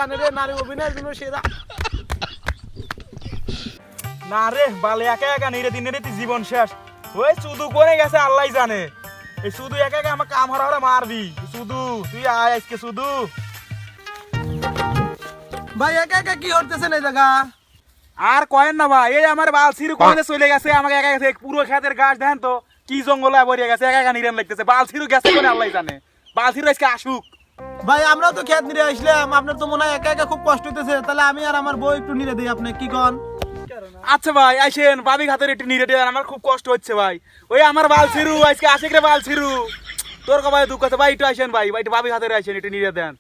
জানে রে, নারী অভিনয়ের জন্য সেরা। না রে বালে, একা একা নিরে দিনে রে জীবন শেষ। ওই শুধু করে গেছে আল্লাহ জানে। এই শুধু একা একা আমার কাম হারা মারবি। শুধু তুই আয় আজকে শুধু। ভাই একা একা কি করতেছেন এই জায়গা? আর কয়েন না ভাই, এই আমার বাল ছিরু কোনে চলে গেছে, আমাকে একা গেছে পুরো ক্ষেতের গাছ দেখেন তো কি জঙ্গলে ভরে গেছে, একা একা নিরেন লাগতেছে। বাল ছিরু গেছে কোনে আল্লাহ জানে। বাল ছিরু আজকে আসুক। ভাই আমরাও তো খেত নিয়ে আসলাম, আপনার তো মনে হয় একা একা খুব কষ্ট হইতেছে, তাহলে আমি আর আমার বউ একটু নিয়ে দিই, আপনি কি কন? আচ্ছা ভাই আইসেন, ভাবি হাতের একটু নিরে দেন, আমার খুব কষ্ট হচ্ছে ভাই। ওই আমার বাল ছিরু আজকে আশেক রে, বাল ছিরু তোর কবাই দুঃখ আছে ভাই, একটু আইসেন ভাই, ভাই ভাবি হাতের আইসেন একটু নিরে দেন।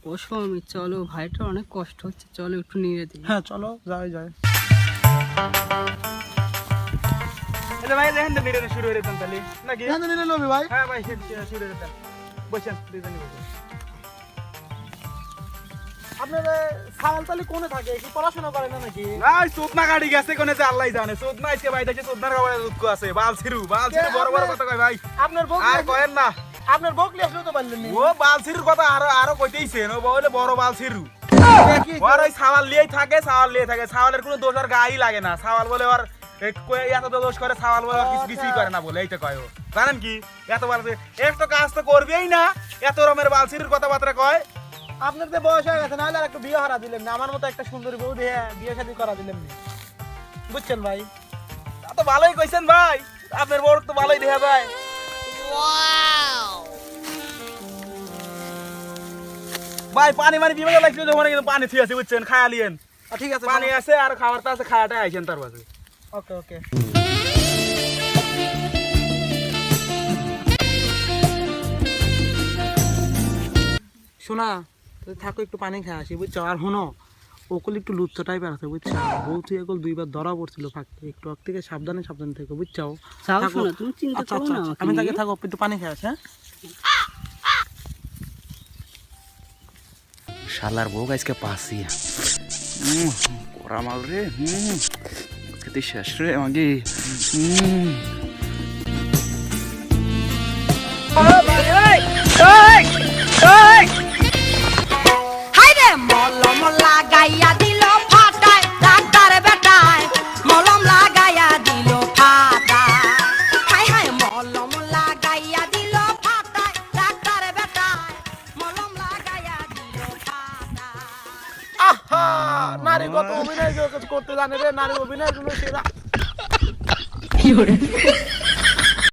ও স্বামী চলো, ভাইটার অনেক কষ্ট হচ্ছে, চলো একটু নিয়ে দিই। হ্যাঁ চলো যাই যাই। আচ্ছা ভাই দেখেন তো নিরে শুরু হয়ে যেতেন তাহলে নাকি? হ্যাঁ নিয়ে লবি ভাই। হ্যাঁ ভাই শুরু হয়ে যেতেন। বসেন দুজনই বসেন। আপনার সাল তালি কোনে থাকে, কি পড়াশোনা করে না নাকি? নাই সুদনা গাড়ি গেছে কোনে যে আল্লাহ জানে। সুদনা আজকে ভাই দেখে সুদনার কবাই দুঃখ আছে। বাল ছিরু বড় বড় কথা কয় ভাই। আপনার বউ আর কয়েন না, আপনার বউ ক্লিয়ার তো পারলেন না। ও বাল ছিরুর কথা আরো কইতেইছে। ও বলে বড় বাল ছিরু। ওর ওই সাওয়াল লিয়েই থাকে, সাওয়ালের কোনো দোষ আর গায়েই লাগে না। সাওয়াল বলে ওর এত দোষ করে, সাওয়াল বলে কিছুই করে না বলে, এইটা কয় ও। জানেন কি এত বার একটা কাজ তো করবেই না, এত রকমের বাল ছিরুর কথাবার্তা কয়। আপনার তো বয়স হয়ে গেছে, নাহলে আর একটু বিয়ে হারা দিলেন না, আমার মতো একটা সুন্দরী বউ দিয়ে বিয়ে শাদী করা দিলেন না, বুঝছেন ভাই? তা তো ভালোই কইছেন ভাই, আপনার বড় তো ভালোই দেখা যায়। ভাই পানি বিভাগে লাগছিল যখন, কিন্তু পানি ঠিক আছে বুঝছেন, খায়া লিয়েন। ঠিক আছে পানি আছে আর খাবারটা আছে, খায়াটা আইছেন তার পাশে। ওকে ওকে। শোনা তুই থাকো, একটু পানি খেয়ে আসি বুঝছো। আর শোনো ওকল একটু লুচ্চা টাইপের আছে বুঝছো, বউ তুই একল দুইবার ধরা পড়ছিল ফাঁকতে, একটু ওর থেকে সাবধানে থেকো বুঝছো। যাও শোনা, তুমি চিন্তা করো না, আমি তাকে থাকো, একটু পানি খেয়ে আসি। হ্যাঁ শালার বউ আজকে পাসি করা মাল রে। খেতে শেষ রে আমাকে। হাইরে মলম লাগাইয়া দিল ফাটায়, ডাক্তার বেটায় মলম লাগাইয়া দিল ফাটায়। হাই হাই মলম লাগাইয়া দিল ফাটায়, ডাক্তার বেটায় মলম লাগাইয়া দিল ফাটায়। আহা, নারী কত অভিনয় করতে জানে রে, নারী অভিনয়ের জন্য সেরা।